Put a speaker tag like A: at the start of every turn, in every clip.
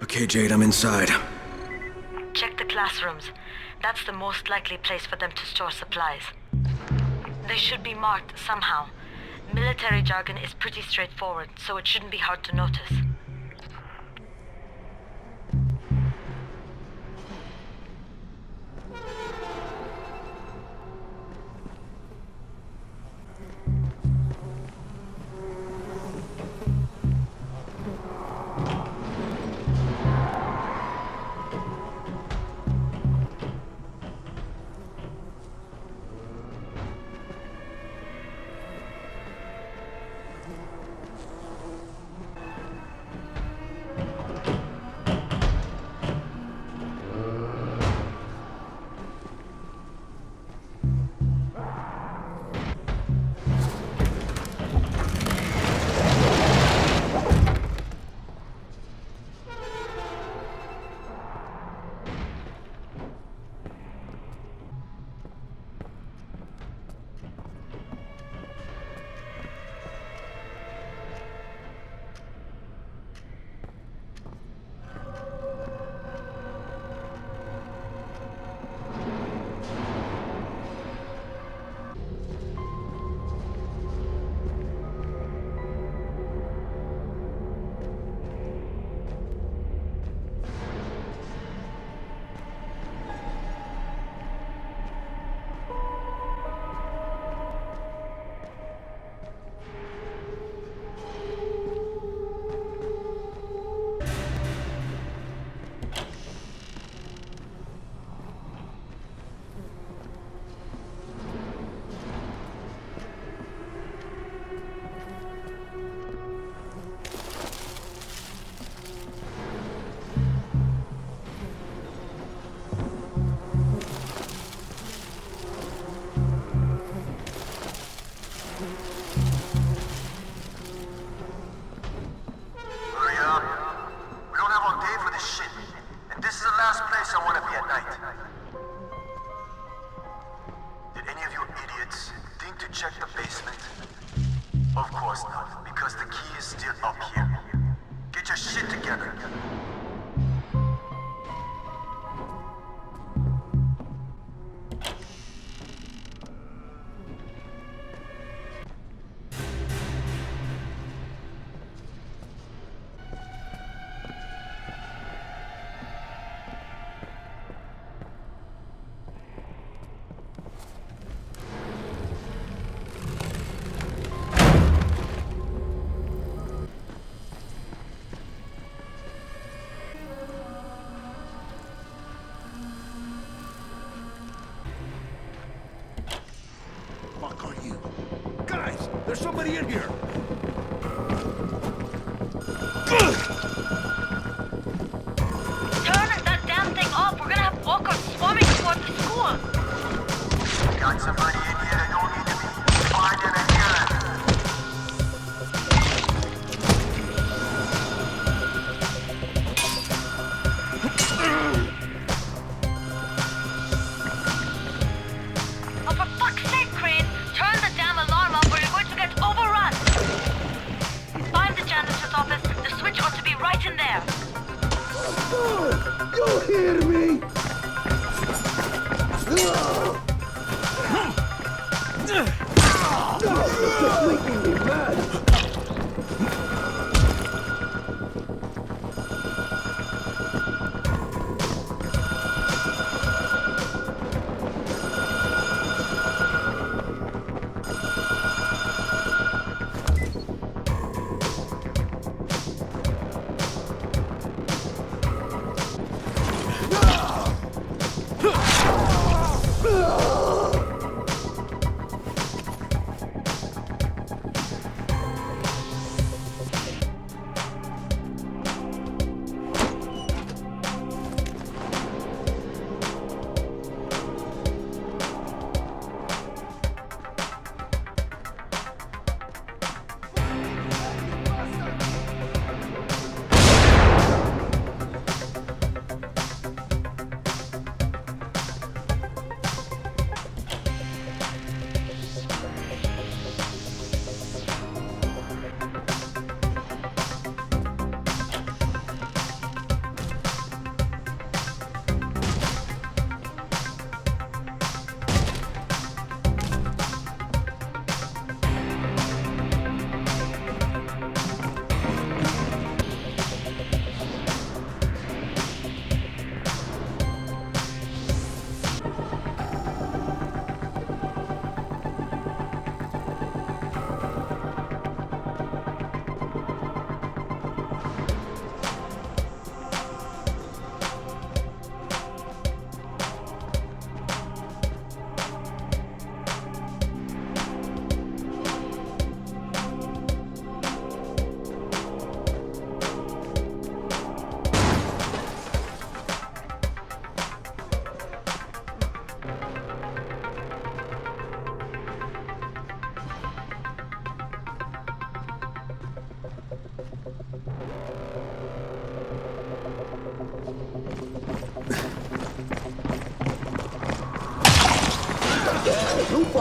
A: Okay, Jade, I'm inside.
B: Check the classrooms. That's the most likely place for them to store supplies. They should be marked somehow. Military jargon is pretty straightforward, so it shouldn't be hard to notice.
C: There's somebody in here!
B: Turn that damn thing off! We're gonna have walkers swarming towards the school!
D: Got somebody in here that don't need to be finding and killing.
B: Oh, for fuck's sake, Crane! Turn the damn alarm off or you're going to get overrun! Find the janitor's office. The switch ought to be right in there.
C: You hear me? You're just making me mad!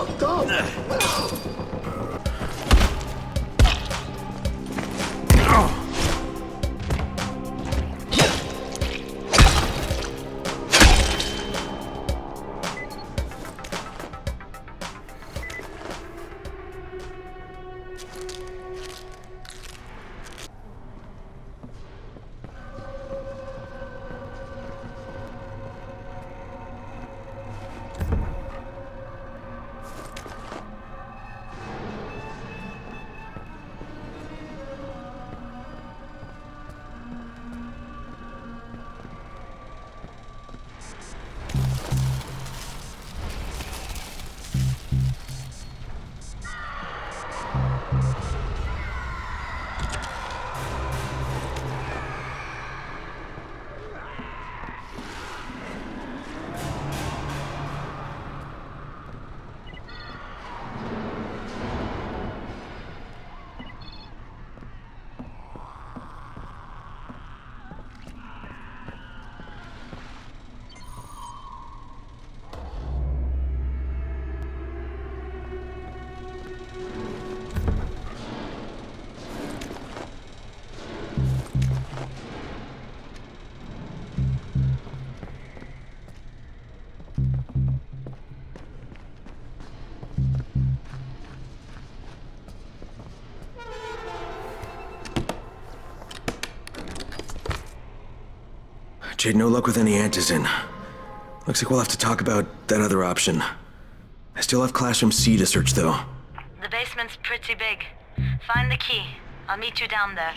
C: fucked up.
A: Jade, no luck with any antizin. Looks like we'll have to talk about that other option. I still have Classroom C to search, though.
B: The basement's pretty big. Find the key. I'll meet you down there.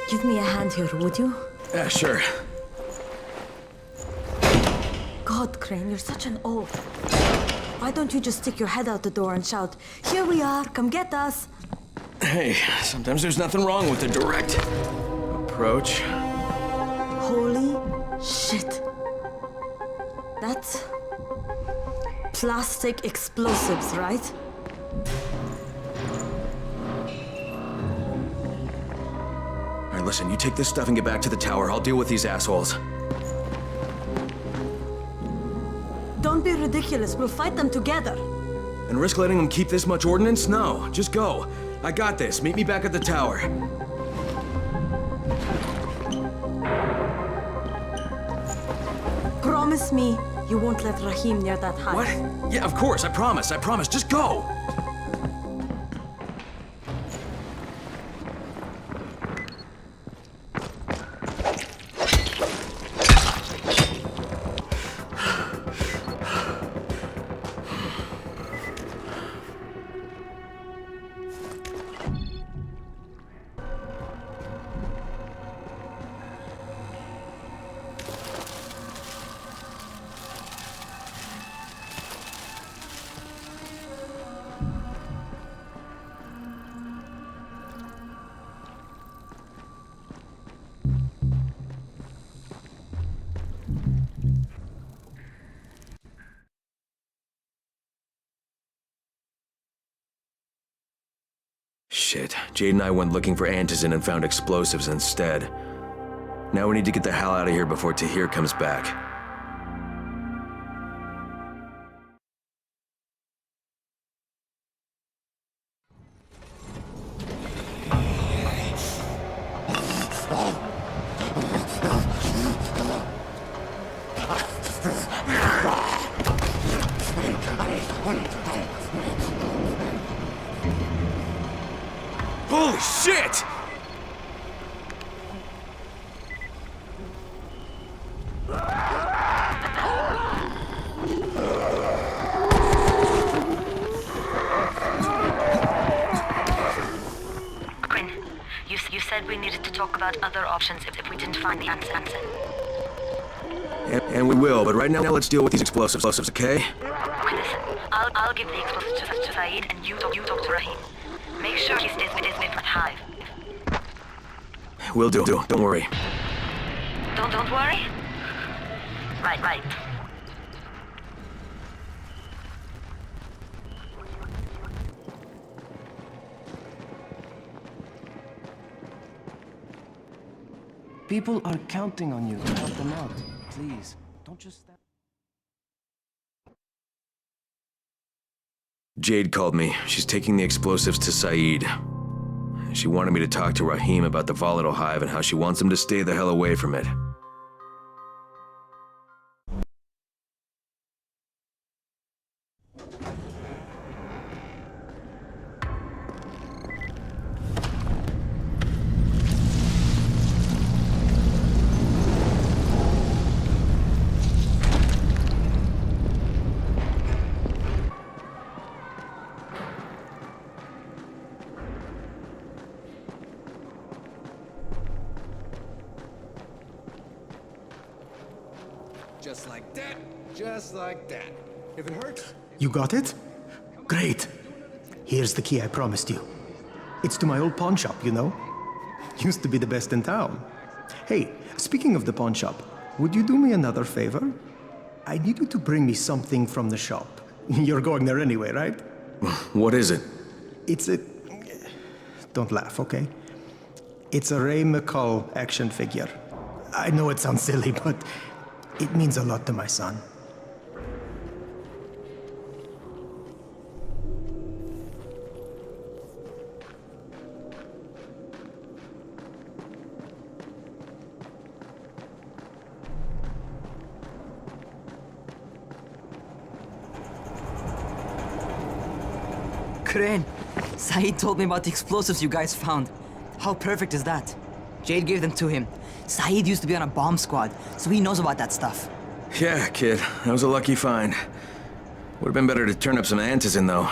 B: Give me a hand here, would you?
A: Yeah, sure.
B: God, Crane, you're such an oaf. Why don't you just stick your head out the door and shout, "Here we are, come get us!"
A: Hey, sometimes there's nothing wrong with a direct approach.
B: Holy shit. That's plastic explosives, right?
A: All right, listen, you take this stuff and get back to the tower. I'll deal with these assholes.
B: Don't be ridiculous. We'll fight them together.
A: And risk letting them keep this much ordnance? No, just go. I got this. Meet me back at the tower.
B: promise me you won't let Rahim near that hive?
A: What? Yeah, of course, I promise, just go! Shit, Jade and I went looking for antizin and found explosives instead. Now we need to get the hell out of here before Tahir comes back. Holy shit!
B: Quinn, you said we needed to talk about other options if we didn't find the answer.
A: And we will, but right now let's deal with these explosives, okay?
B: Okay, listen. I'll give the explosives to Saeed and you talk to Rahim. Make sure he stays with that hive.
A: Will do, don't worry.
B: Don't worry? Right.
E: People are counting on you to help them out. Please, don't just stand.
A: Jade called me. She's taking the explosives to Saeed. She wanted me to talk to Rahim about the volatile hive and how she wants him to stay the hell away from it.
C: Just like that. Just like that. If it hurts...
F: You got it? Great. Here's the key I promised you. It's to my old pawn shop, you know? Used to be the best in town. Hey, speaking of the pawn shop, would you do me another favor? I need you to bring me something from the shop. You're going there anyway, right?
A: What is it?
F: It's a... Don't laugh, okay? It's a Ray McCall action figure. I know it sounds silly, but it means a lot to my son.
G: Crane, Saeed told me about the explosives you guys found. How perfect is that? Jade gave them to him. Saeed used to be on a bomb squad, so he knows about that stuff.
A: Yeah, kid. That was a lucky find. Would have been better to turn up some antizin, though.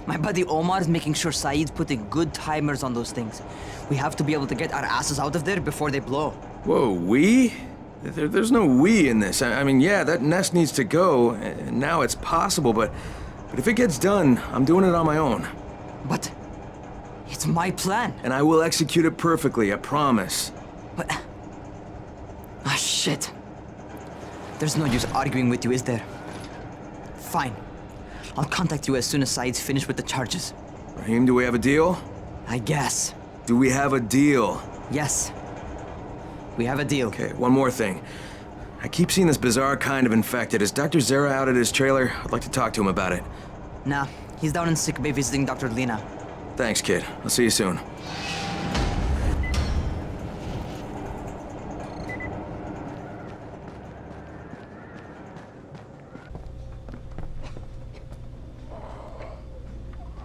G: My buddy Omar is making sure Saeed's putting good timers on those things. We have to be able to get our asses out of there before they blow.
A: Whoa, we? There's no we in this. I mean, yeah, that nest needs to go, and now it's possible, but if it gets done, I'm doing it on my own.
G: But it's my plan.
A: And I will execute it perfectly, I promise.
G: But... ah, shit. There's no use arguing with you, is there? Fine. I'll contact you as soon as Saeed's finished with the charges.
A: Rahim, do we have a deal?
G: I guess.
A: Do we have a deal?
G: Yes. We have a deal.
A: Okay, one more thing. I keep seeing this bizarre kind of infected. Is Dr. Zera out at his trailer? I'd like to talk to him about it.
G: Nah, he's down in sick bay visiting Dr. Lena.
A: Thanks, kid. I'll see you soon.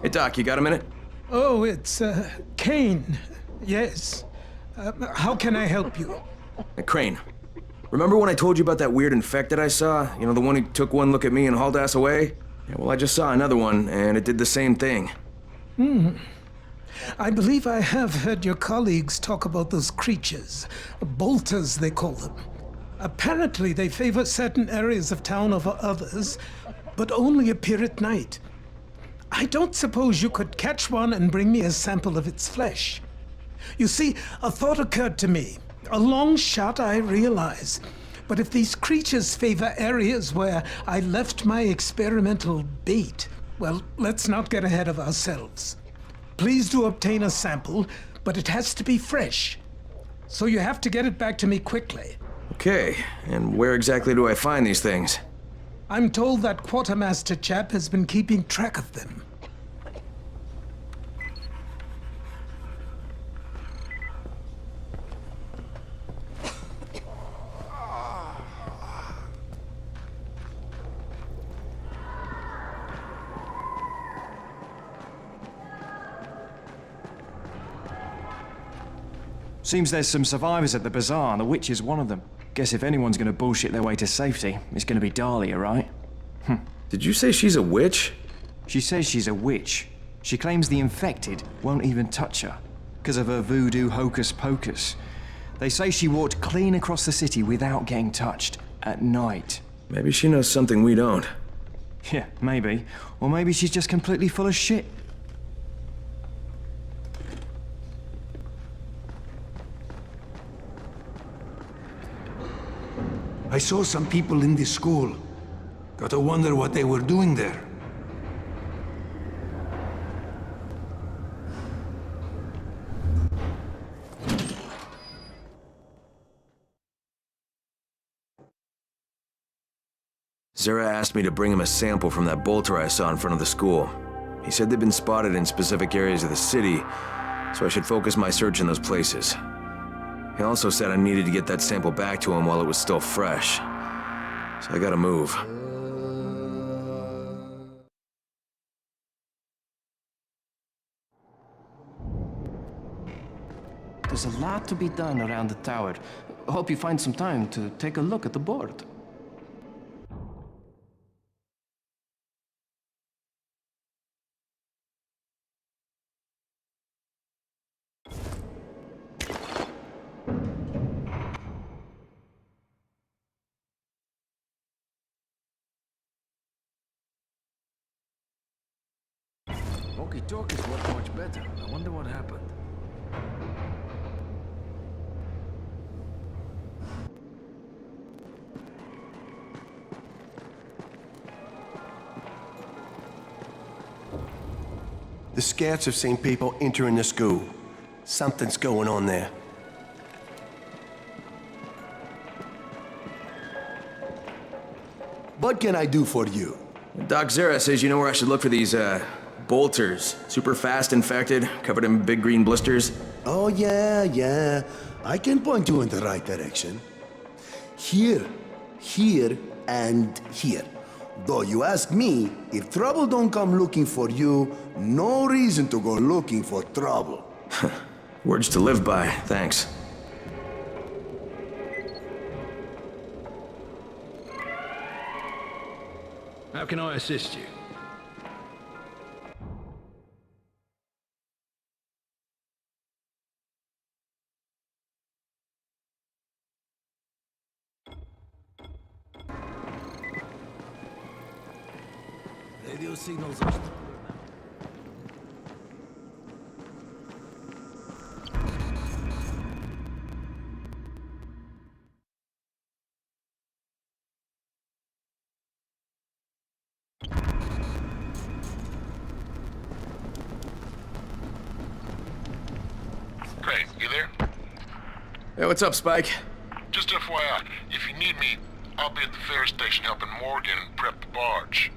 A: Hey, Doc, you got a minute?
H: Oh, it's, Kane. Yes. How can I help you?
A: Hey, Crane. Remember when I told you about that weird infected I saw? You know, the one who took one look at me and hauled ass away? Yeah, well, I just saw another one, and it did the same thing.
H: I believe I have heard your colleagues talk about those creatures. Bolters, they call them. Apparently, they favor certain areas of town over others, but only appear at night. I don't suppose you could catch one and bring me a sample of its flesh. You see, a thought occurred to me. A long shot, I realize. But if these creatures favor areas where I left my experimental bait, well, let's not get ahead of ourselves. Please do obtain a sample, but it has to be fresh. So you have to get it back to me quickly.
A: Okay, and where exactly do I find these things?
H: I'm told that quartermaster chap has been keeping track of them.
I: Seems there's some survivors at the bazaar, and the witch is one of them. Guess if anyone's gonna bullshit their way to safety, it's gonna be Dahlia, right?
A: Did you say she's a witch?
I: She says she's a witch. She claims the infected won't even touch her, because of her voodoo hocus pocus. They say she walked clean across the city without getting touched, at night.
A: Maybe she knows something we don't.
I: Yeah, maybe. Or maybe she's just completely full of shit.
C: I saw some people in this school. Gotta wonder what they were doing there.
A: Zara asked me to bring him a sample from that bolter I saw in front of the school. He said they'd been spotted in specific areas of the city, so I should focus my search in those places. He also said I needed to get that sample back to him while it was still fresh. So I gotta move.
E: There's a lot to be done around the tower. Hope you find some time to take a look at the board.
J: Walkie-talkies work much better. I wonder what happened.
K: The scouts have seen people entering the school. Something's going on there. What can I do for you?
A: Doc Zara says you know where I should look for these, bolters. Super fast infected, covered in big green blisters.
K: Oh, yeah. I can point you in the right direction. Here, and here. Though you ask me, if trouble don't come looking for you, no reason to go looking for trouble.
A: Words to live by, thanks.
J: How can I assist you? Radio signals are...
L: Craig, you there?
A: Hey, what's up, Spike?
L: Just FYI, if you need me, I'll be at the ferry station helping Morgan prep the barge.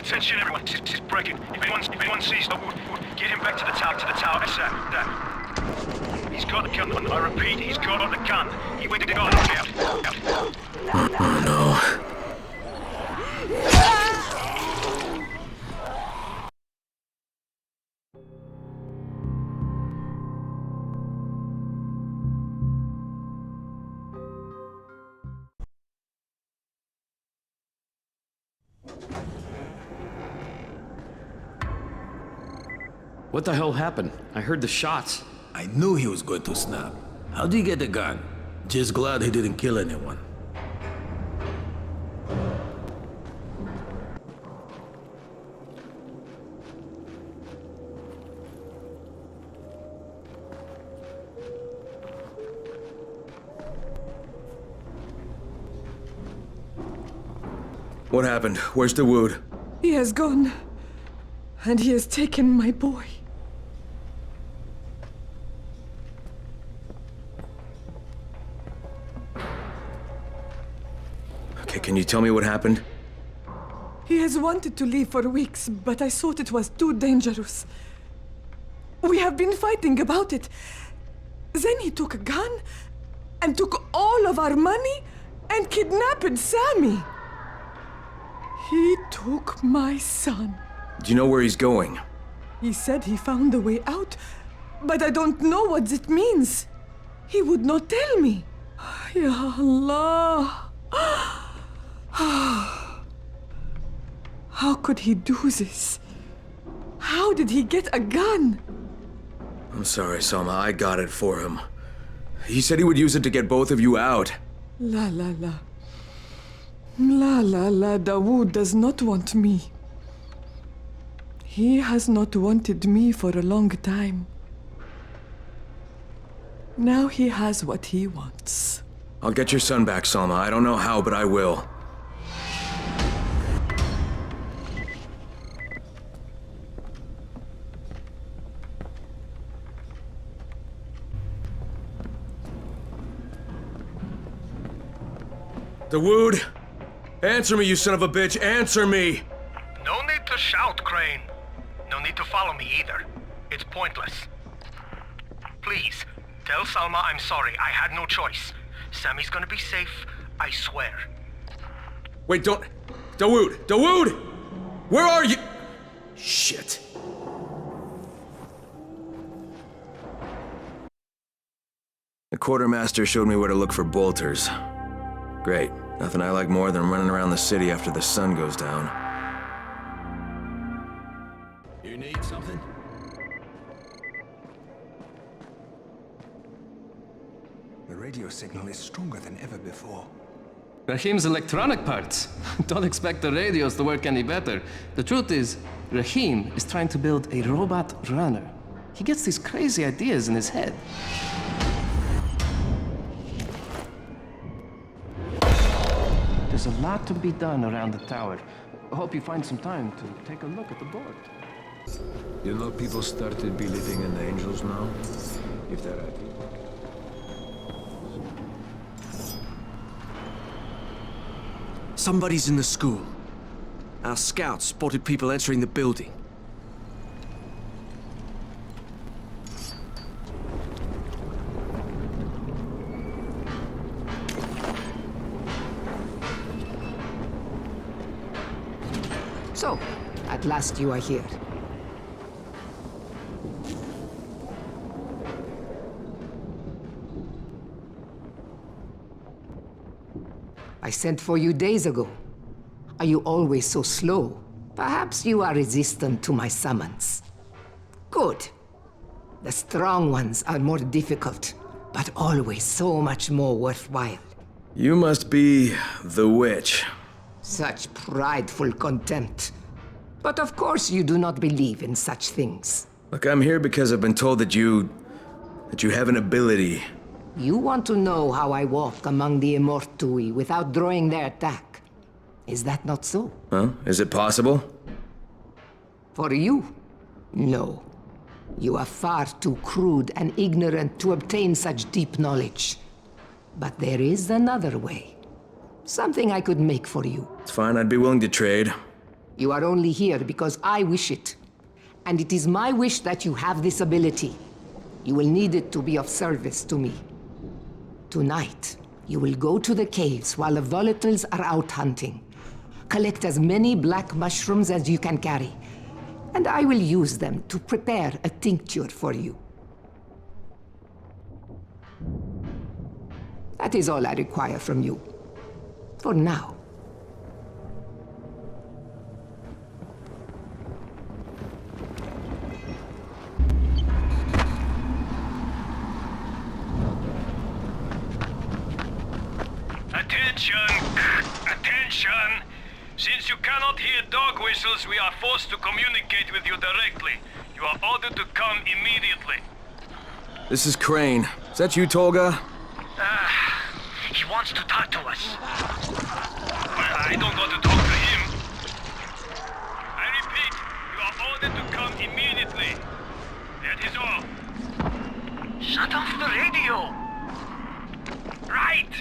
M: Attention everyone, she's breaking. If anyone sees Davud, get him back to the tower, ASAP. He's got a gun, I repeat, he's got a gun. He went to the garden out.
A: Oh no.
J: What the hell happened? I heard the shots.
C: I knew he was going to snap. How'd he get the gun? Just glad he didn't kill anyone.
A: What happened? Where's Dawood?
N: He has gone. And he has taken my boy.
A: Okay, can you tell me what happened?
N: He has wanted to leave for weeks, but I thought it was too dangerous. We have been fighting about it. Then he took a gun and took all of our money and kidnapped Sammy. He took my son.
A: Do you know where he's going?
N: He said he found a way out, but I don't know what it means. He would not tell me. Ya Allah. How could he do this? How did he get a gun?
A: I'm sorry, Salma. I got it for him. He said he would use it to get both of you out.
N: La la la. La la la, Dawood does not want me. He has not wanted me for a long time. Now he has what he wants.
A: I'll get your son back, Salma. I don't know how, but I will. Dawood! Answer me, you son of a bitch! Answer me!
M: No need to shout, Crane. No need to follow me either. It's pointless. Please, tell Salma I'm sorry. I had no choice. Sammy's gonna be safe, I swear.
A: Wait, don't... Dawood! Dawood! Where are you? Shit. The quartermaster showed me where to look for bolters. Great. Nothing I like more than running around the city after the sun goes down.
C: You need something?
O: The radio signal is stronger than ever before.
E: Rahim's electronic parts. Don't expect the radios to work any better. The truth is, Rahim is trying to build a robot runner. He gets these crazy ideas in his head. There's a lot to be done around the tower. I hope you find some time to take a look at the board.
C: You know people started believing in angels now? If there are people.
P: Somebody's in the school. Our scouts spotted people entering the building.
Q: So, at last you are here. I sent for you days ago. Are you always so slow? Perhaps you are resistant to my summons. Good. The strong ones are more difficult, but always so much more worthwhile.
A: You must be the witch.
Q: Such prideful contempt. But of course you do not believe in such things.
A: Look, I'm here because I've been told that you have an ability.
Q: You want to know how I walk among the Immortui without drawing their attack. Is that not so?
A: Huh? Is it possible?
Q: For you? No. You are far too crude and ignorant to obtain such deep knowledge. But there is another way. Something I could make for you.
A: It's fine, I'd be willing to trade.
Q: You are only here because I wish it. And it is my wish that you have this ability. You will need it to be of service to me. Tonight, you will go to the caves while the volatiles are out hunting. Collect as many black mushrooms as you can carry, and I will use them to prepare a tincture for you. That is all I require from you. For now.
M: Attention! Attention! Since you cannot hear dog whistles, we are forced to communicate with you directly. You are ordered to come immediately.
A: This is Crane. Is that you, Tolga?
M: He wants to talk to us. Well, I don't want to talk to him. I repeat, you are ordered to come immediately. That is all. Shut off the radio! Right!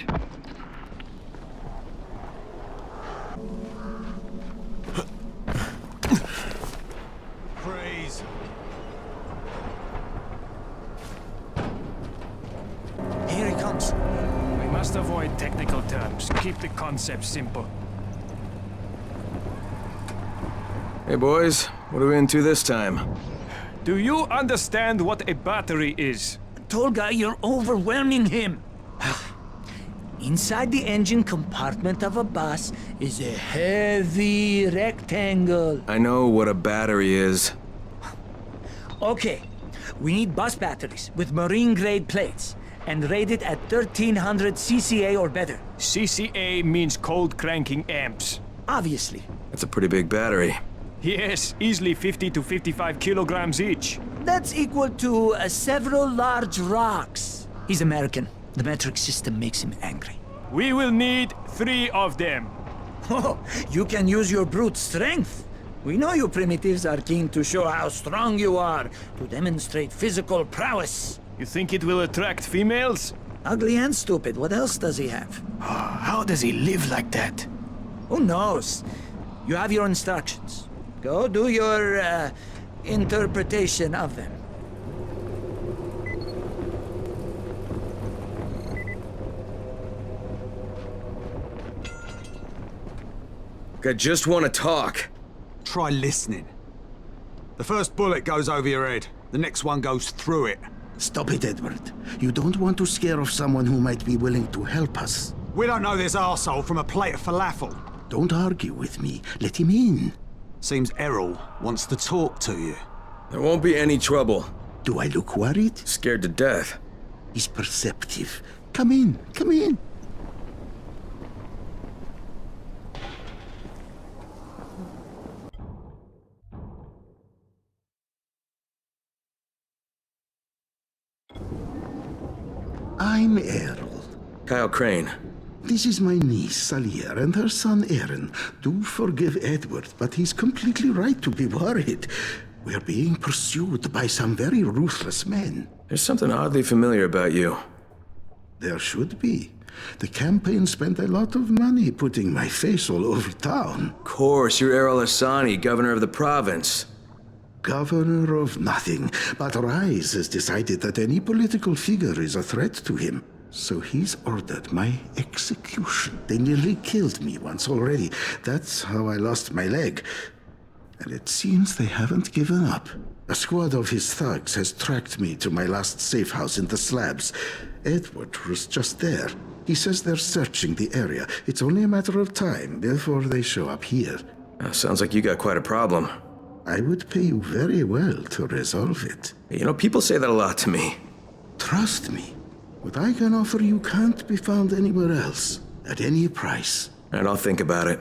R: Praise.
S: Here he comes. We must avoid technical terms. Keep the concept simple.
A: Hey boys, what are we into this time?
S: Do you understand what a battery is?
T: Tolga, you're overwhelming him. Inside the engine compartment of a bus is a heavy rectangle.
A: I know what a battery is.
T: Okay, we need bus batteries with marine-grade plates and rated at 1300 CCA or better.
S: CCA means cold cranking amps.
T: Obviously.
A: That's a pretty big battery.
S: Yes, easily 50 to 55 kilograms each.
T: That's equal to several large rocks. He's American. The metric system makes him angry.
S: We will need 3 of them.
T: Oh, you can use your brute strength. We know you primitives are keen to show how strong you are, to demonstrate physical prowess.
S: You think it will attract females?
T: Ugly and stupid. What else does he have?
S: How does he live like that?
T: Who knows? You have your instructions. Go do your, interpretation of them.
A: I just want to talk.
R: Try listening. The first bullet goes over your head. The next one goes through it.
K: Stop it, Edward. You don't want to scare off someone who might be willing to help us.
R: We don't know this arsehole from a plate of falafel.
K: Don't argue with me. Let him in.
R: Seems Erol wants to talk to you.
A: There won't be any trouble.
K: Do I look worried?
A: Scared to death.
K: He's perceptive. Come in, come in. I'm Erol.
A: Kyle Crane.
K: This is my niece, Salia, and her son, Aaron. Do forgive Edward, but he's completely right to be worried. We're being pursued by some very ruthless men.
A: There's something oddly familiar about you.
K: There should be. The campaign spent a lot of money putting my face all over town.
A: Of course, you're Erol Asani, governor of the province.
K: Governor of nothing, but Rise has decided that any political figure is a threat to him. So he's ordered my execution. They nearly killed me once already. That's how I lost my leg. And it seems they haven't given up. A squad of his thugs has tracked me to my last safe house in the slabs. Edward was just there. He says they're searching the area. It's only a matter of time before they show up here.
A: Sounds like you got quite a problem.
K: I would pay you very well to resolve it.
A: You know, people say that a lot to me.
K: Trust me. What I can offer you can't be found anywhere else, at any price.
A: And I'll think about it.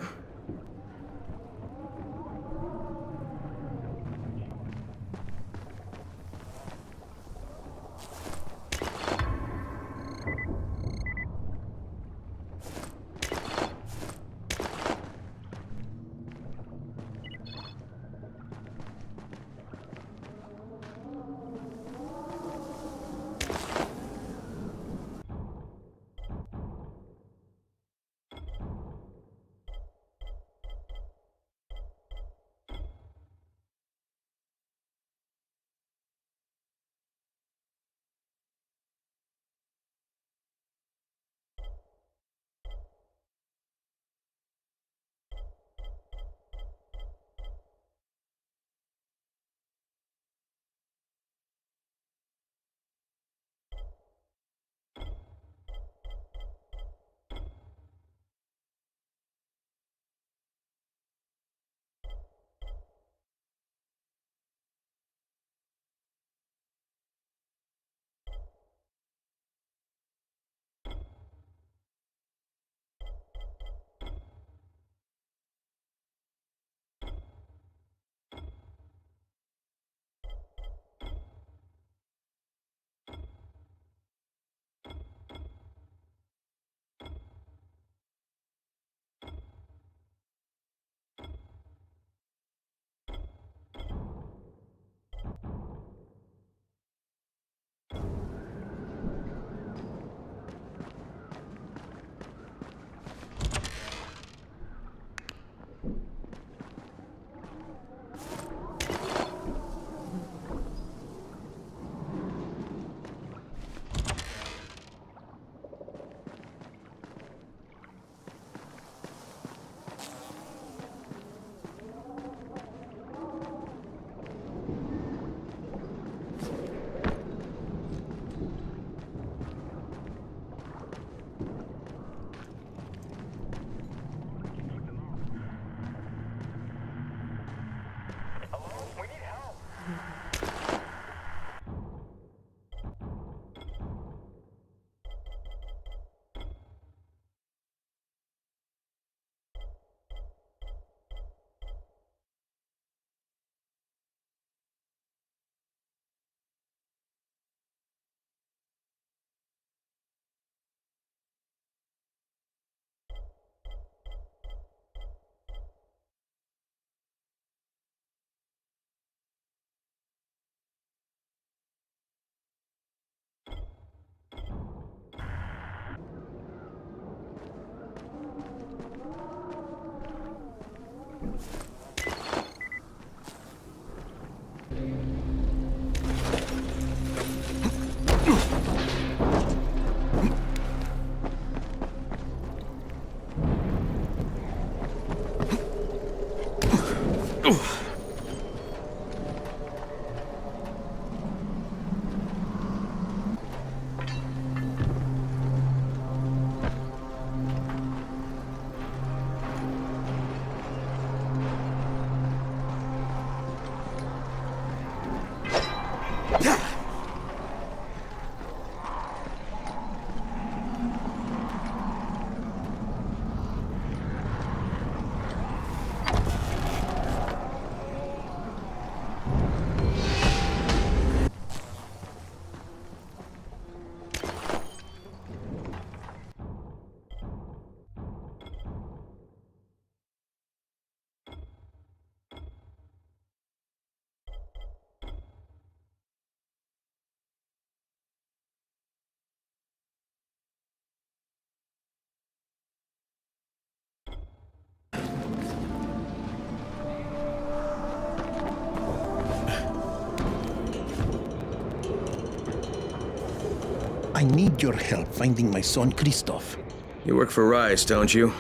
F: I need your help finding my son Christoph.
A: You work for Rice, don't you?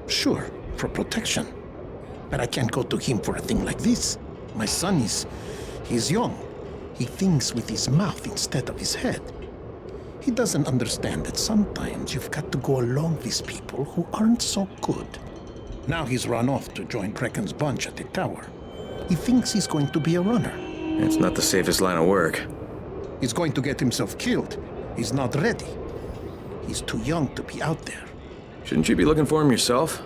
F: Sure, for protection. But I can't go to him for a thing like this. My son he's young. He thinks with his mouth instead of his head. He doesn't understand that sometimes you've got to go along with people who aren't so good. Now he's run off to join Krecken's bunch at the tower. He thinks he's going to be a runner.
A: It's not the safest line of work.
F: He's going to get himself killed. He's not ready. He's too young to be out there.
A: Shouldn't you be looking for him yourself?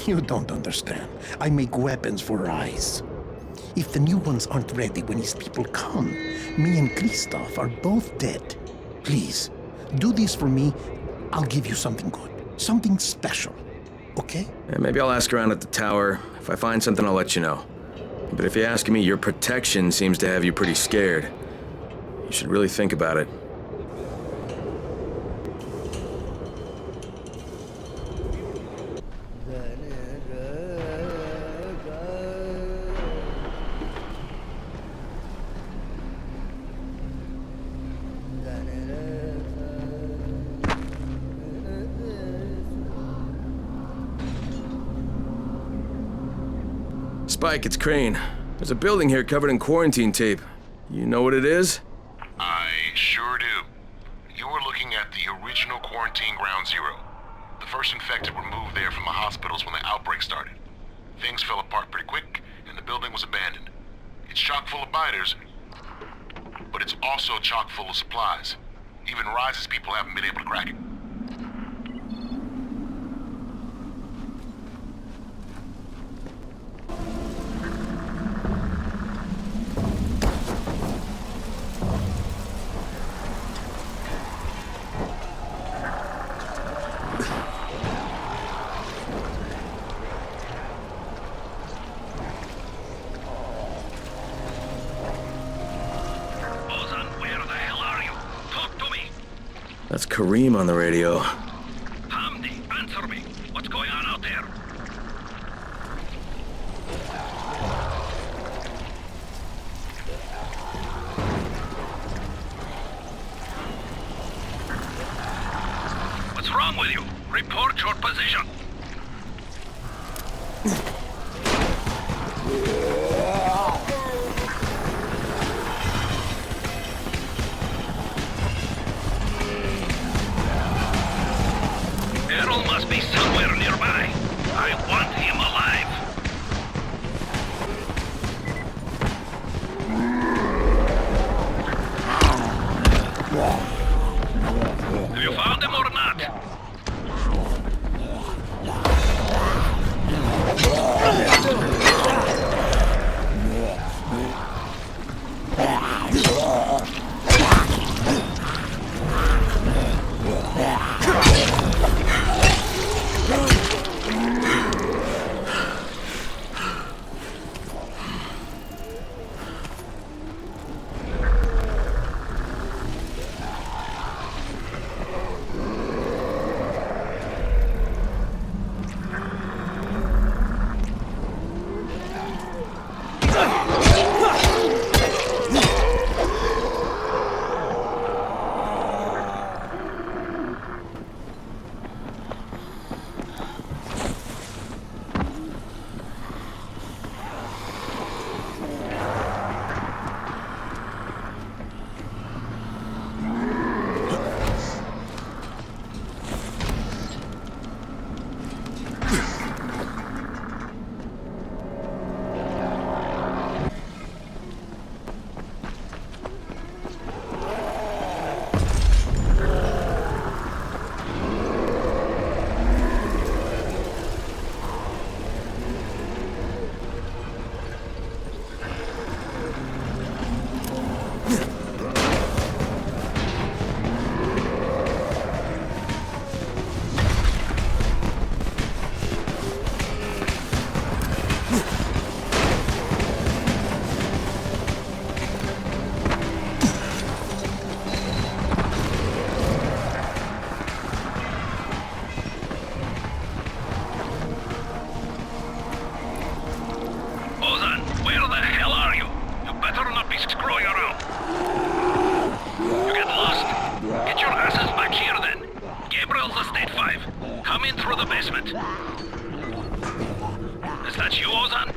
F: You don't understand. I make weapons for Rice. If the new ones aren't ready when his people come, me and Christoph are both dead. Please, do this for me. I'll give you something good. Something special. Okay?
A: Yeah, maybe I'll ask around at the tower. If I find something, I'll let you know. But if you ask me, your protection seems to have you pretty scared. You should really think about it. Spike, it's Crane. There's a building here covered in quarantine tape. You know what it is?
L: I sure do. You were looking at the original quarantine Ground Zero. The first infected were moved there from the hospitals when the outbreak started. Things fell apart pretty quick, and the building was abandoned. It's chock full of biters, but it's also chock full of supplies. Even Rise's people haven't been able to crack it.
A: That's Kareem on the radio.
M: Hamdi, answer me. What's going on out there? What's wrong with you? Report your position. Erol must be somewhere nearby. I want him alive. Have you found him or not? through the basement. Is that you, Ozan?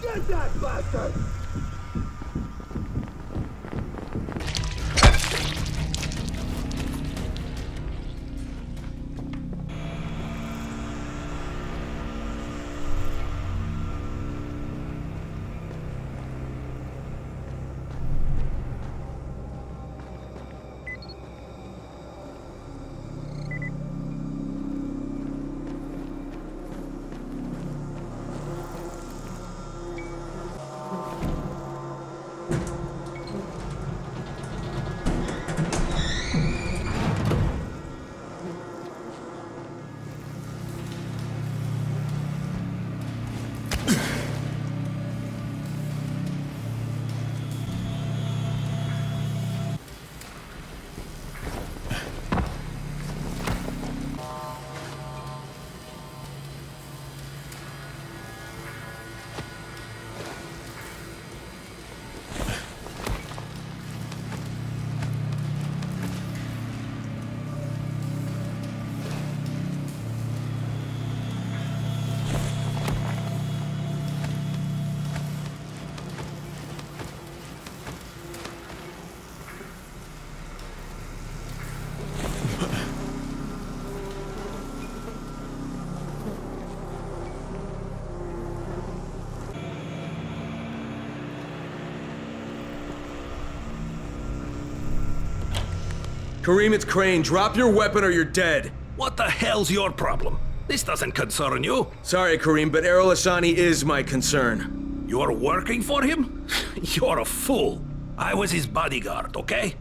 D: Get that bastard!
A: Kareem, it's Crane. Drop your weapon or you're dead.
M: What the hell's your problem? This doesn't concern you.
A: Sorry, Kareem, but Erol Asani is my concern.
M: You're working for him? You're a fool. I was his bodyguard, okay?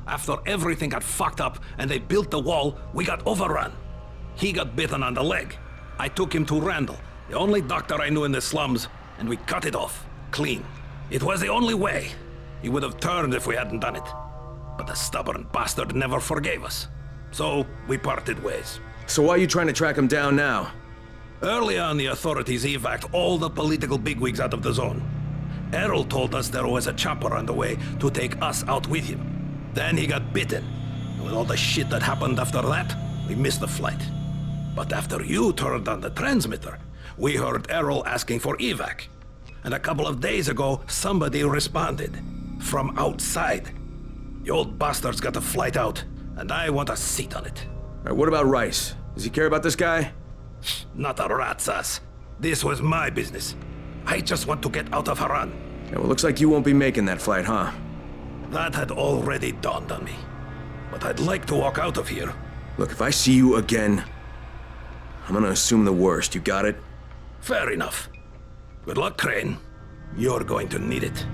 M: After everything got fucked up and they built the wall, we got overrun. He got bitten on the leg. I took him to Randall, the only doctor I knew in the slums, and we cut it off, clean. It was the only way. He would have turned if we hadn't done it.
U: but the stubborn bastard never forgave us. So, we parted ways.
A: So why are you trying to track him down now?
U: Early on, the authorities evacuated all the political bigwigs out of the zone. Erol told us there was a chopper on the way to take us out with him. Then he got bitten. With all the shit that happened after that, we missed the flight. But after you turned on the transmitter, we heard Erol asking for evac. And a couple of days ago, somebody responded. From outside. The old bastard's got a flight out, and I want a seat on it.
A: Alright, what about Rice? Does he care about this guy?
U: Not a rat's ass. This was my business. I just want to get out of Haran.
A: Yeah, well, looks like you won't be making that flight, huh?
U: That had already dawned on me. But I'd like to walk out of here.
A: Look, if I see you again, I'm gonna assume the worst. You got it?
U: Fair enough. Good luck, Crane. You're going to need it.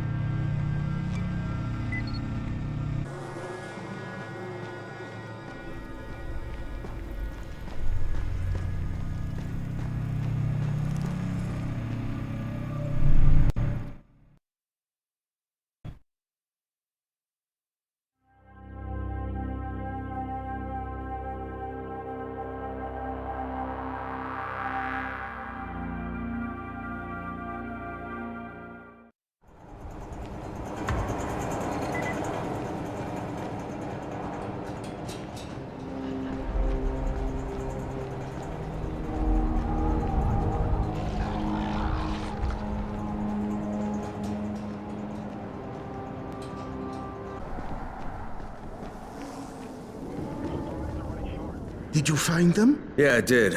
K: Did you find them?
A: Yeah, I did.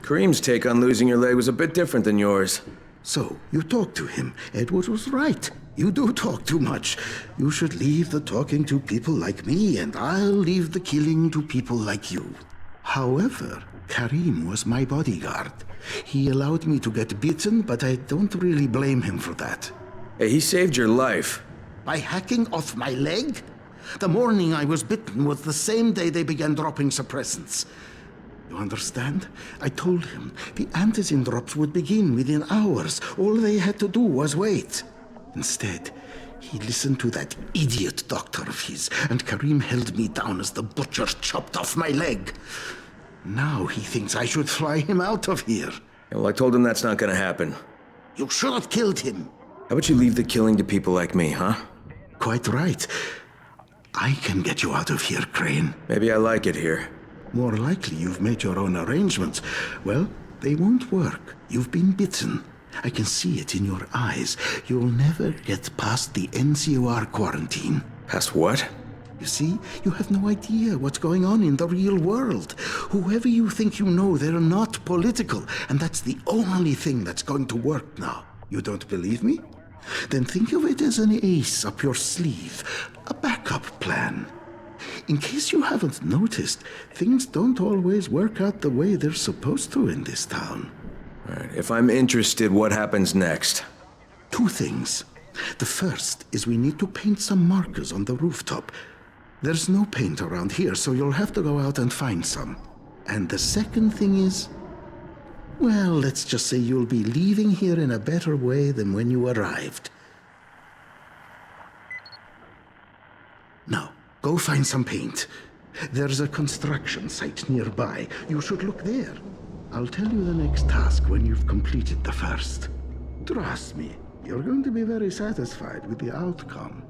A: Kareem's take on losing your leg was a bit different than yours.
K: So, you talked to him. Edward was right. You do talk too much. You should leave the talking to people like me, and I'll leave the killing to people like you. However, Kareem was my bodyguard. He allowed me to get bitten, but I don't really blame him for that.
A: Hey, he saved your life.
K: By hacking off my leg? The morning I was bitten was the same day they began dropping suppressants. You understand? I told him the antizin drops would begin within hours. All they had to do was wait. Instead, he listened to that idiot doctor of his, and Kareem held me down as the butcher chopped off my leg. Now he thinks I should fly him out of here.
A: Yeah, well, I told him that's not gonna happen.
K: You should have killed him.
A: How about you leave the killing to people like me, huh?
K: Quite right. I can get you out of here, Crane.
A: Maybe I like it here.
K: More likely you've made your own arrangements. Well, they won't work. You've been bitten. I can see it in your eyes. You'll never get past the NCOR quarantine.
A: Past what?
K: You see, you have no idea what's going on in the real world. Whoever you think you know, they're not political. And that's the only thing that's going to work now. You don't believe me? Then think of it as an ace up your sleeve. A backup plan. In case you haven't noticed, things don't always work out the way they're supposed to in this town.
A: All right, if I'm interested, what happens next?
K: Two things. The first is we need to paint some markers on the rooftop. There's no paint around here, so you'll have to go out and find some. And the second thing is, well, let's just say you'll be leaving here in a better way than when you arrived. Now, go find some paint. There's a construction site nearby. You should look there. I'll tell you the next task when you've completed the first. Trust me, you're going to be very satisfied with the outcome.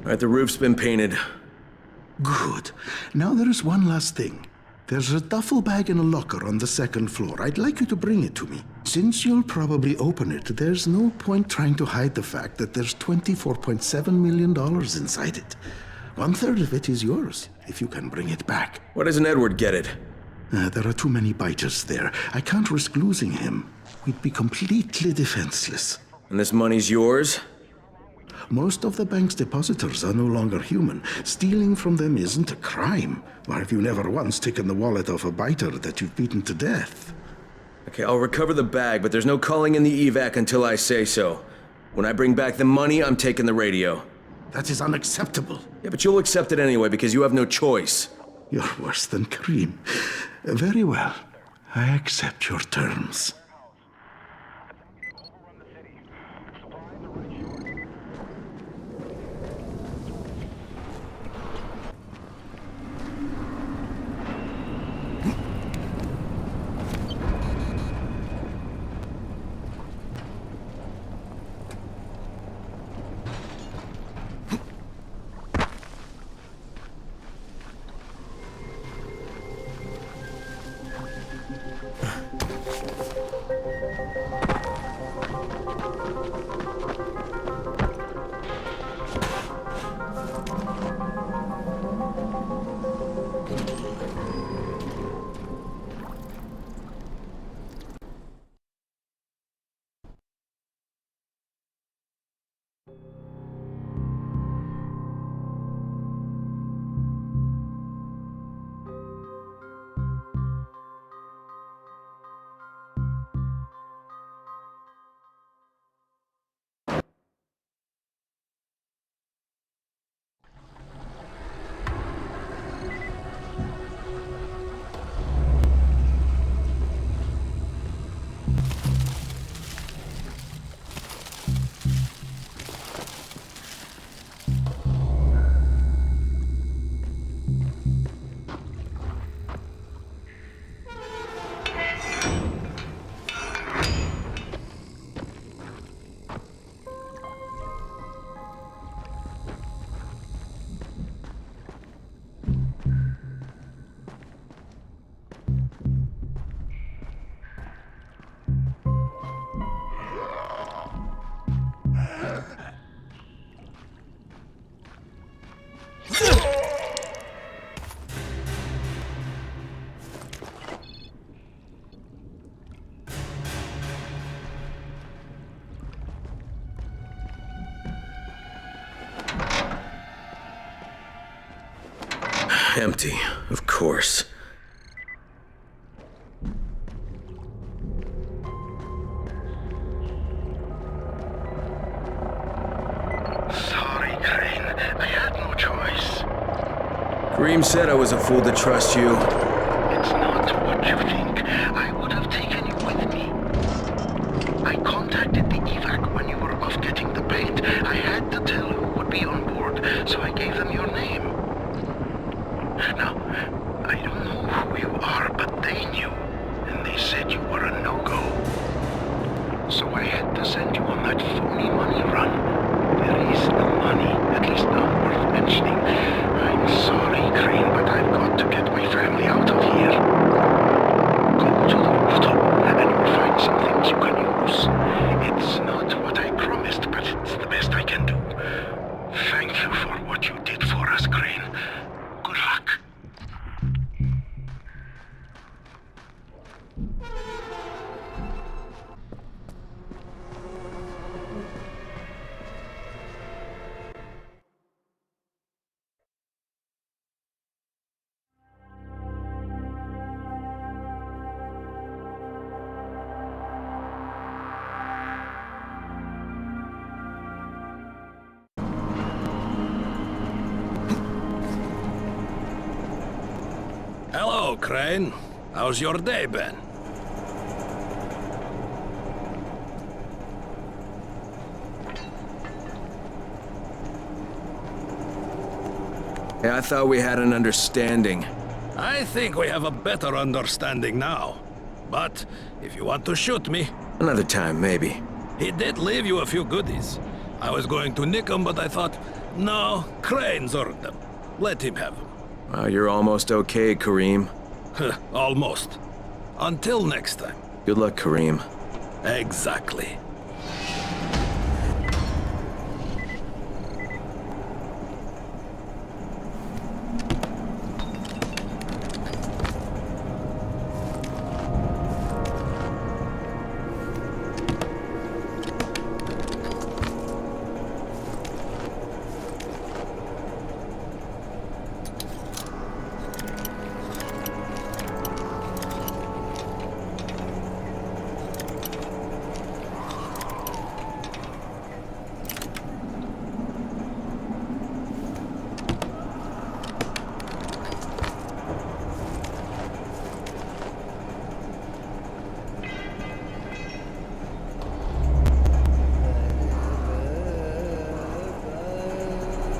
A: Alright, the roof's been painted.
B: Good. Now there is one last thing. There's a duffel bag in a locker on the second floor. I'd like you to bring it to me. Since you'll probably open it, there's no point trying to hide the fact that there's $24.7 million inside it. 1/3 of it is yours, if you can bring it back.
A: Why doesn't Edward get it?
B: There are too many biters there. I can't risk losing him. We'd be completely defenseless.
A: And this money's yours?
B: Most of the bank's depositors are no longer human. Stealing from them isn't a crime. Or have you never once taken the wallet of a biter that you've beaten to death?
A: Okay, I'll recover the bag, but there's no calling in the evac until I say so. When I bring back the money, I'm taking the radio.
B: That is unacceptable.
A: Yeah, but you'll accept it anyway because you have no choice.
B: You're worse than Kareem. Very well. I accept your terms.
A: Empty, of course.
L: Sorry, Crane. I had no choice.
A: Kareem said I was a fool to trust you.
L: It's not what you think. I would have taken you with me. I contacted the evac when you were off getting the paint. I had to tell who would be on board, so I gave them your name. Now, I don't know who you are, but they knew, and they said you were a no-go. So I had to send you on that phony money run. There is no money, at least not worth mentioning. I'm sorry, Crane, but I've got to get my family out of here. Go to the rooftop, and you'll find some things you can use. It's not what I promised, but it's the best I can do. Thank you for what you did for us, Crane. Good luck.
U: Hello, Crane. How's your day been?
A: Yeah, I thought we had an understanding.
U: I think we have a better understanding now. But if you want to shoot me...
A: Another time, maybe.
U: He did leave you a few goodies. I was going to nick them, but I thought, No, Crane's ordered them. Let him have them.
A: Well, you're almost okay, Kareem.
U: Almost. Until next time.
A: Good luck, Kareem.
U: Exactly.